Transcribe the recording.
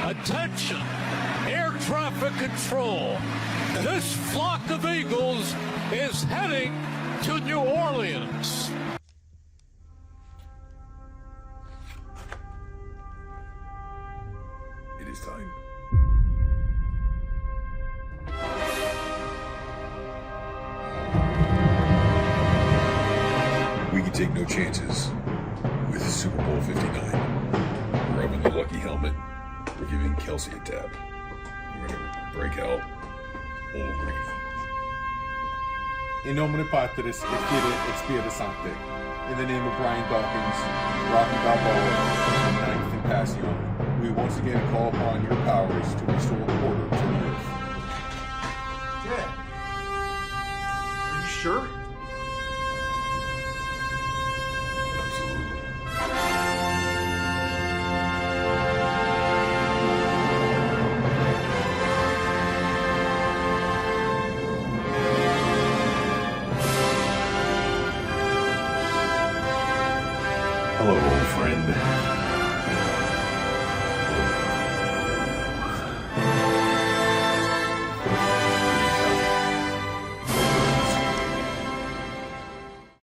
Attention, air traffic control. This flock of eagles is heading to New Orleans. It is time. We can take no chances with Super Bowl 59. We're rubbing the lucky helmet. We're giving Kelsey a tap. We're gonna break out Old Green. In nomine Patris et Filii et Spiritus Sancti. In the name of Brian Dawkins, Rocky Balboa, and Ninth and Passion, we once again call upon your powers to restore order to the earth. Dad, are you sure? Absolutely. Hello, old friend.